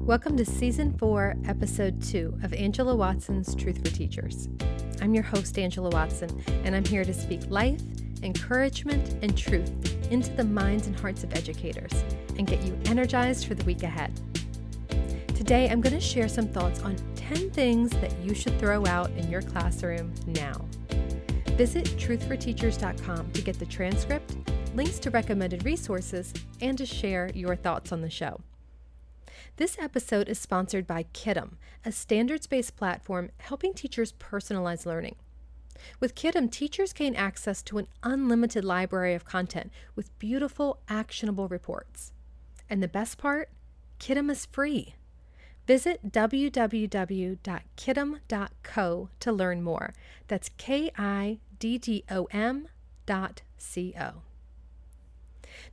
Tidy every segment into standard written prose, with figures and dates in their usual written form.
Welcome to Season 4, Episode 2 of Angela Watson's Truth for Teachers. I'm your host, Angela Watson, and I'm here to speak life, encouragement, and truth into the minds and hearts of educators and get you energized for the week ahead. Today, I'm going to share some thoughts on 10 things that you should throw out in your classroom now. Visit truthforteachers.com to get the transcript, links to recommended resources, and to share your thoughts on the show. This episode is sponsored by Kiddom, a standards-based platform helping teachers personalize learning. With Kiddom, teachers gain access to an unlimited library of content with beautiful, actionable reports. And the best part? Kiddom is free. Visit www.kiddom.co to learn more. That's KIDDOM.co.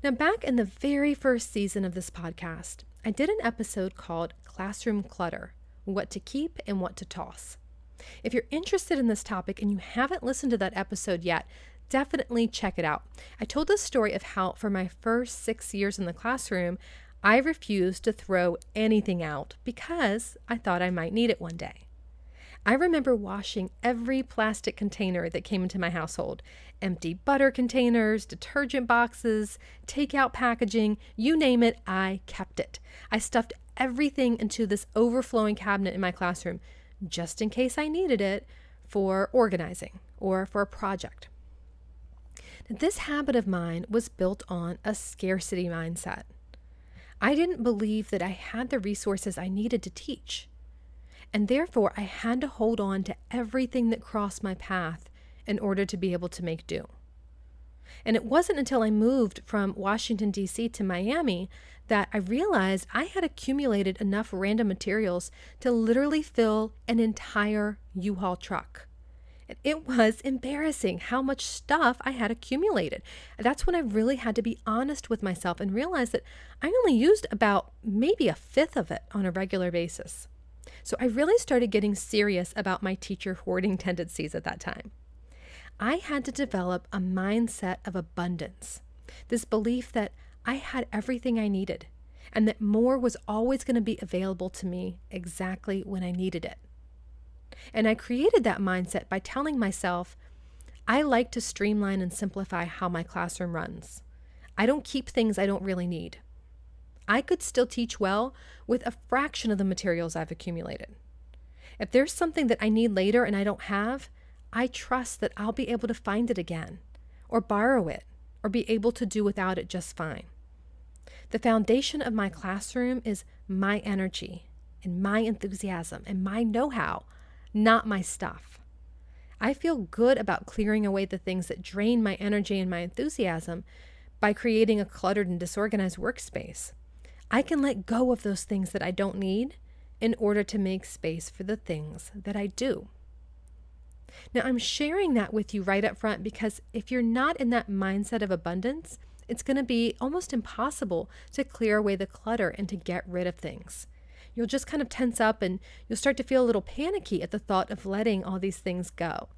Now, back in the very first season of this podcast, I did an episode called Classroom Clutter, What to Keep and What to Toss. If you're interested in this topic and you haven't listened to that episode yet, definitely check it out. I told the story of how for my first 6 years in the classroom, I refused to throw anything out because I thought I might need it one day. I remember washing every plastic container that came into my household. Empty butter containers, detergent boxes, takeout packaging, you name it, I kept it. I stuffed everything into this overflowing cabinet in my classroom just in case I needed it for organizing or for a project. Now, this habit of mine was built on a scarcity mindset. I didn't believe that I had the resources I needed to teach. And therefore, I had to hold on to everything that crossed my path in order to be able to make do. And it wasn't until I moved from Washington, D.C. to Miami that I realized I had accumulated enough random materials to literally fill an entire U-Haul truck. And it was embarrassing how much stuff I had accumulated. That's when I really had to be honest with myself and realize that I only used about maybe a fifth of it on a regular basis. So I really started getting serious about my teacher hoarding tendencies at that time. I had to develop a mindset of abundance, this belief that I had everything I needed and that more was always going to be available to me exactly when I needed it. And I created that mindset by telling myself, I like to streamline and simplify how my classroom runs. I don't keep things I don't really need. I could still teach well with a fraction of the materials I've accumulated. If there's something that I need later and I don't have, I trust that I'll be able to find it again, or borrow it, or be able to do without it just fine. The foundation of my classroom is my energy and my enthusiasm and my know-how, not my stuff. I feel good about clearing away the things that drain my energy and my enthusiasm by creating a cluttered and disorganized workspace. I can let go of those things that I don't need in order to make space for the things that I do. Now, I'm sharing that with you right up front because if you're not in that mindset of abundance, it's going to be almost impossible to clear away the clutter and to get rid of things. You'll just kind of tense up and you'll start to feel a little panicky at the thought of letting all these things go.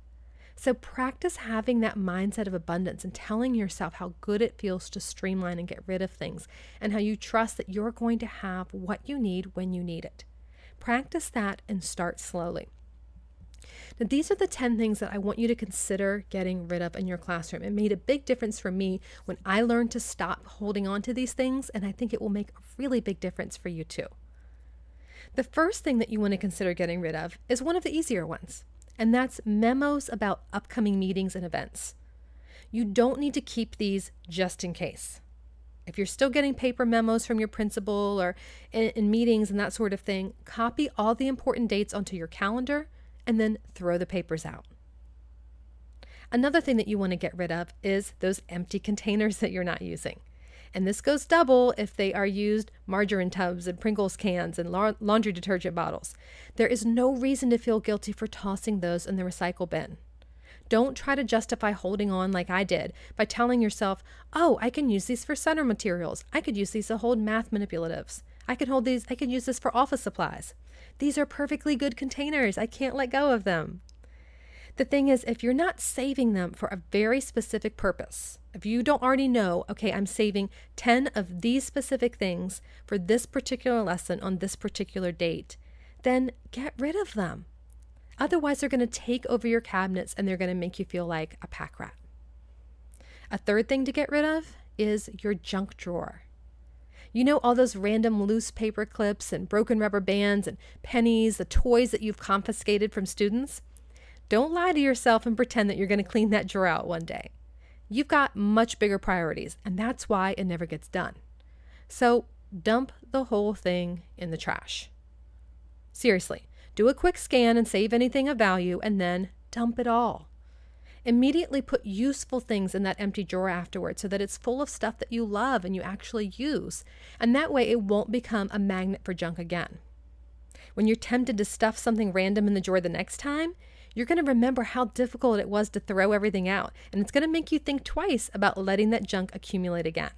So practice having that mindset of abundance and telling yourself how good it feels to streamline and get rid of things and how you trust that you're going to have what you need when you need it. Practice that and start slowly. Now, these are the 10 things that I want you to consider getting rid of in your classroom. It made a big difference for me when I learned to stop holding on to these things, and I think it will make a really big difference for you too. The first thing that you want to consider getting rid of is one of the easier ones. And that's memos about upcoming meetings and events. You don't need to keep these just in case. If you're still getting paper memos from your principal or in meetings and that sort of thing, copy all the important dates onto your calendar and then throw the papers out. Another thing that you want to get rid of is those empty containers that you're not using. And this goes double if they are used margarine tubs and Pringles cans and laundry detergent bottles. There is no reason to feel guilty for tossing those in the recycle bin. Don't try to justify holding on like I did by telling yourself, oh, I can use these for center materials. I could use these to hold math manipulatives. I could use this for office supplies. These are perfectly good containers. I can't let go of them. The thing is, if you're not saving them for a very specific purpose, if you don't already know, okay, I'm saving 10 of these specific things for this particular lesson on this particular date, then get rid of them. Otherwise, they're going to take over your cabinets and they're going to make you feel like a pack rat. A third thing to get rid of is your junk drawer. You know, all those random loose paper clips and broken rubber bands and pennies, the toys that you've confiscated from students? Don't lie to yourself and pretend that you're going to clean that drawer out one day. You've got much bigger priorities, and that's why it never gets done. So dump the whole thing in the trash. Seriously, do a quick scan and save anything of value, and then dump it all. Immediately put useful things in that empty drawer afterwards so that it's full of stuff that you love and you actually use. And that way it won't become a magnet for junk again. When you're tempted to stuff something random in the drawer the next time, you're going to remember how difficult it was to throw everything out, and it's going to make you think twice about letting that junk accumulate again.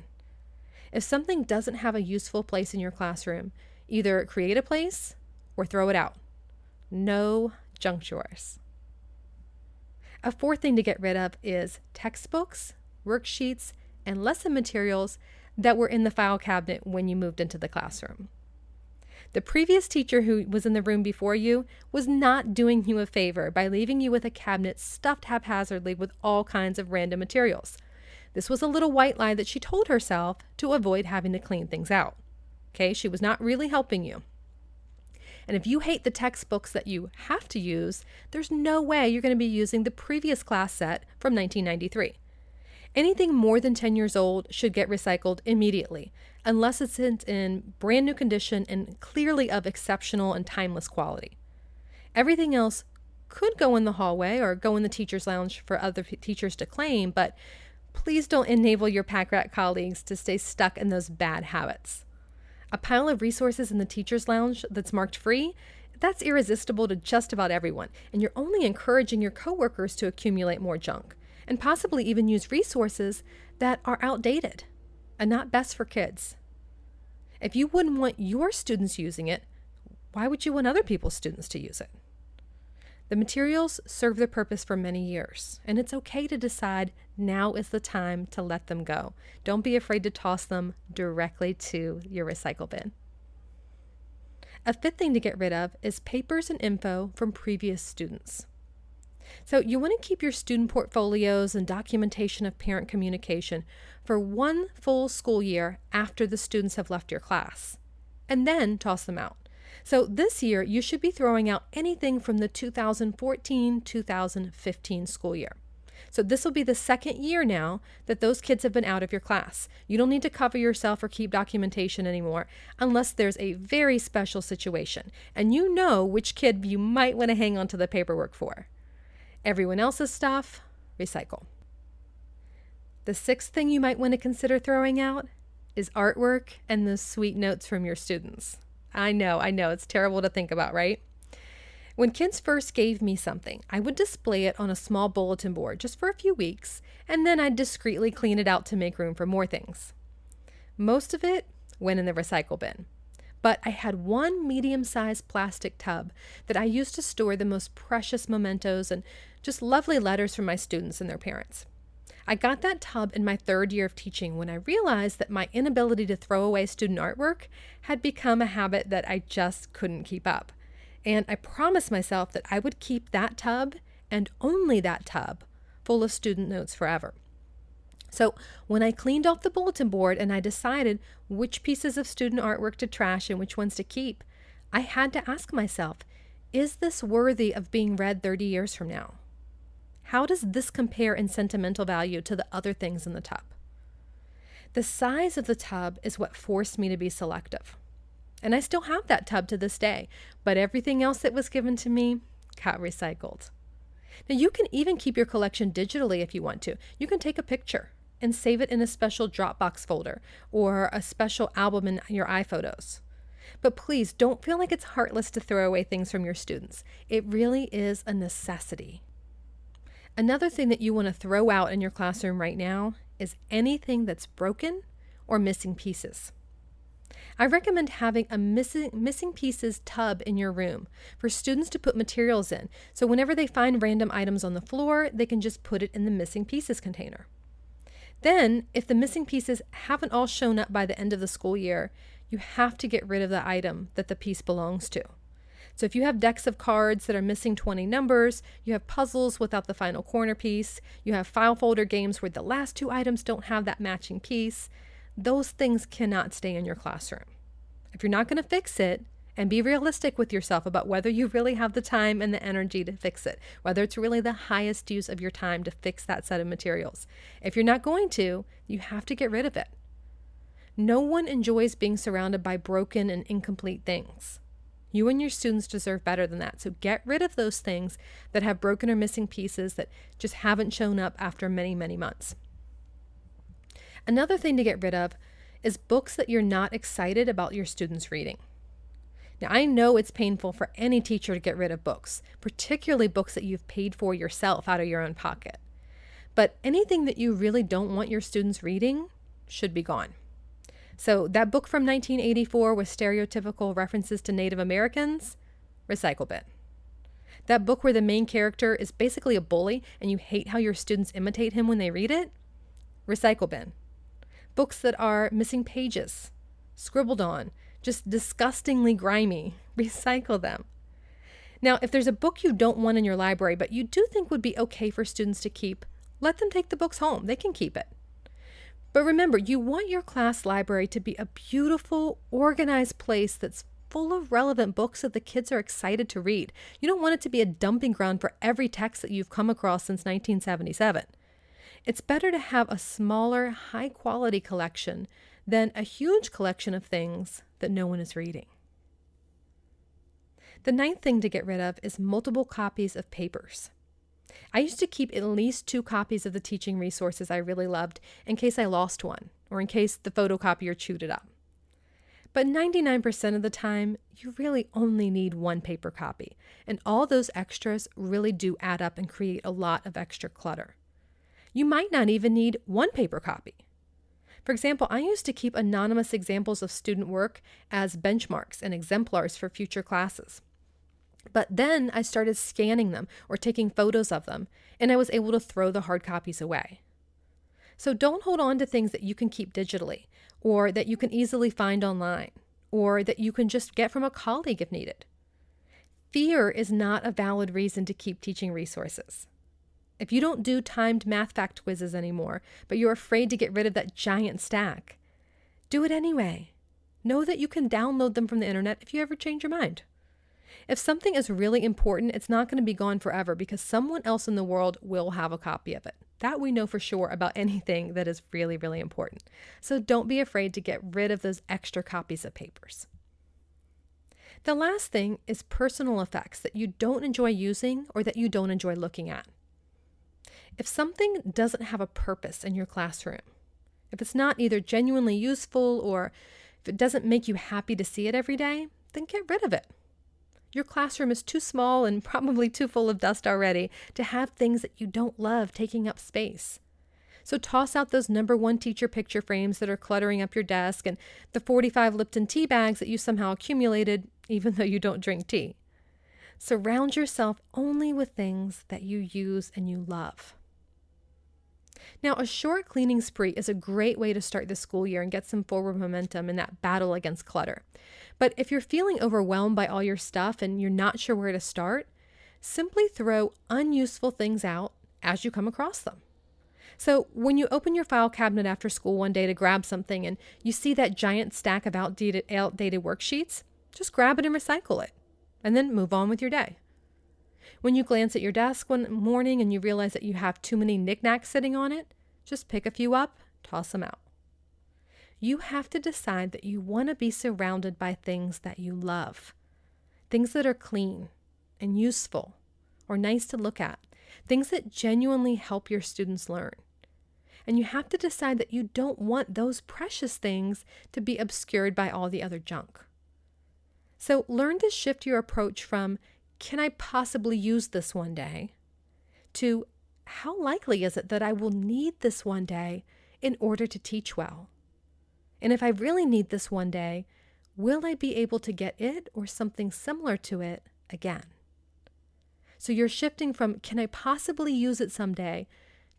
If something doesn't have a useful place in your classroom, either create a place or throw it out. No junk drawers. A fourth thing to get rid of is textbooks, worksheets, and lesson materials that were in the file cabinet when you moved into the classroom. The previous teacher who was in the room before you was not doing you a favor by leaving you with a cabinet stuffed haphazardly with all kinds of random materials. This was a little white lie that she told herself to avoid having to clean things out. Okay, she was not really helping you. And if you hate the textbooks that you have to use, there's no way you're going to be using the previous class set from 1993. Anything more than 10 years old should get recycled immediately, unless it's in brand new condition and clearly of exceptional and timeless quality. Everything else could go in the hallway or go in the teacher's lounge for other teachers to claim, but please don't enable your pack rat colleagues to stay stuck in those bad habits. A pile of resources in the teacher's lounge that's marked free, that's irresistible to just about everyone, and you're only encouraging your coworkers to accumulate more junk, and possibly even use resources that are outdated and not best for kids. If you wouldn't want your students using it, why would you want other people's students to use it? The materials serve their purpose for many years, and it's okay to decide now is the time to let them go. Don't be afraid to toss them directly to your recycle bin. A fifth thing to get rid of is papers and info from previous students. So you want to keep your student portfolios and documentation of parent communication for one full school year after the students have left your class, and then toss them out. So this year, you should be throwing out anything from the 2014-2015 school year. So this will be the second year now that those kids have been out of your class. You don't need to cover yourself or keep documentation anymore unless there's a very special situation and you know which kid you might want to hang on to the paperwork for. Everyone else's stuff, recycle. The sixth thing you might want to consider throwing out is artwork and those sweet notes from your students. I know, it's terrible to think about, right? When kids first gave me something, I would display it on a small bulletin board just for a few weeks, and then I'd discreetly clean it out to make room for more things. Most of it went in the recycle bin, but I had one medium-sized plastic tub that I used to store the most precious mementos and just lovely letters from my students and their parents. I got that tub in my third year of teaching when I realized that my inability to throw away student artwork had become a habit that I just couldn't keep up. And I promised myself that I would keep that tub, and only that tub, full of student notes forever. So when I cleaned off the bulletin board and I decided which pieces of student artwork to trash and which ones to keep, I had to ask myself, is this worthy of being read 30 years from now? How does this compare in sentimental value to the other things in the tub? The size of the tub is what forced me to be selective. And I still have that tub to this day, but everything else that was given to me got recycled. Now you can even keep your collection digitally if you want to. You can take a picture and save it in a special Dropbox folder or a special album in your iPhotos. But please don't feel like it's heartless to throw away things from your students. It really is a necessity. Another thing that you want to throw out in your classroom right now is anything that's broken or missing pieces. I recommend having a missing pieces tub in your room for students to put materials in. So whenever they find random items on the floor, they can just put it in the missing pieces container. Then, if the missing pieces haven't all shown up by the end of the school year, you have to get rid of the item that the piece belongs to. So if you have decks of cards that are missing 20 numbers, you have puzzles without the final corner piece, you have file folder games where the last two items don't have that matching piece, those things cannot stay in your classroom. If you're not going to fix it, and be realistic with yourself about whether you really have the time and the energy to fix it, whether it's really the highest use of your time to fix that set of materials. If you're not going to, you have to get rid of it. No one enjoys being surrounded by broken and incomplete things. You and your students deserve better than that. So get rid of those things that have broken or missing pieces that just haven't shown up after many, many months. Another thing to get rid of is books that you're not excited about your students reading. Now, I know it's painful for any teacher to get rid of books, particularly books that you've paid for yourself out of your own pocket. But anything that you really don't want your students reading should be gone. So that book from 1984 with stereotypical references to Native Americans, recycle bin. That book where the main character is basically a bully and you hate how your students imitate him when they read it, recycle bin. Books that are missing pages, scribbled on, just disgustingly grimy, recycle them. Now, if there's a book you don't want in your library, but you do think would be okay for students to keep, let them take the books home. They can keep it. But remember, you want your class library to be a beautiful, organized place that's full of relevant books that the kids are excited to read. You don't want it to be a dumping ground for every text that you've come across since 1977. It's better to have a smaller, high-quality collection than a huge collection of things that no one is reading. The ninth thing to get rid of is multiple copies of papers. I used to keep at least 2 copies of the teaching resources I really loved in case I lost one or in case the photocopier chewed it up. But 99% of the time, you really only need 1 paper copy, and all those extras really do add up and create a lot of extra clutter. You might not even need 1 paper copy. For example, I used to keep anonymous examples of student work as benchmarks and exemplars for future classes. But then I started scanning them or taking photos of them, and I was able to throw the hard copies away. So don't hold on to things that you can keep digitally, or that you can easily find online, or that you can just get from a colleague if needed. Fear is not a valid reason to keep teaching resources. If you don't do timed math fact quizzes anymore, but you're afraid to get rid of that giant stack, do it anyway. Know that you can download them from the internet if you ever change your mind. If something is really important, it's not going to be gone forever because someone else in the world will have a copy of it. That we know for sure about anything that is really, really important. So don't be afraid to get rid of those extra copies of papers. The last thing is personal effects that you don't enjoy using or that you don't enjoy looking at. If something doesn't have a purpose in your classroom, if it's not either genuinely useful or if it doesn't make you happy to see it every day, then get rid of it. Your classroom is too small and probably too full of dust already to have things that you don't love taking up space. So toss out those number 1 teacher picture frames that are cluttering up your desk and the 45 Lipton tea bags that you somehow accumulated even though you don't drink tea. Surround yourself only with things that you use and you love. Now, a short cleaning spree is a great way to start the school year and get some forward momentum in that battle against clutter. But if you're feeling overwhelmed by all your stuff and you're not sure where to start, simply throw unuseful things out as you come across them. So when you open your file cabinet after school one day to grab something and you see that giant stack of outdated worksheets, just grab it and recycle it, and then move on with your day. When you glance at your desk one morning and you realize that you have too many knickknacks sitting on it, just pick a few up, toss them out. You have to decide that you want to be surrounded by things that you love, things that are clean and useful or nice to look at, things that genuinely help your students learn. And you have to decide that you don't want those precious things to be obscured by all the other junk. So learn to shift your approach from, can I possibly use this one day, to how likely is it that I will need this one day in order to teach well? And if I really need this one day, will I be able to get it or something similar to it again? So you're shifting from, can I possibly use it someday,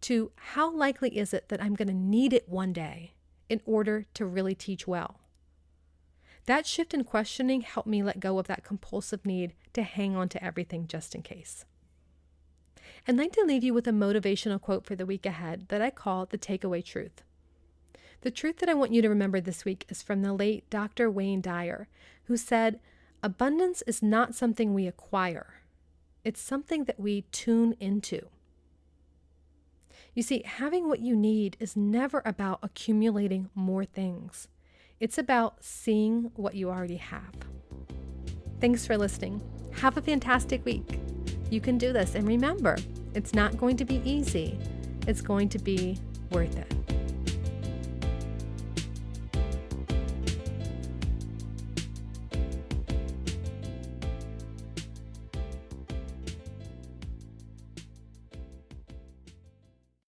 to how likely is it that I'm going to need it one day in order to really teach well? That shift in questioning helped me let go of that compulsive need to hang on to everything just in case. I'd like to leave you with a motivational quote for the week ahead that I call the takeaway truth. The truth that I want you to remember this week is from the late Dr. Wayne Dyer, who said, "Abundance is not something we acquire. It's something that we tune into." You see, having what you need is never about accumulating more things. It's about seeing what you already have. Thanks for listening. Have a fantastic week. You can do this, and remember, it's not going to be easy. It's going to be worth it.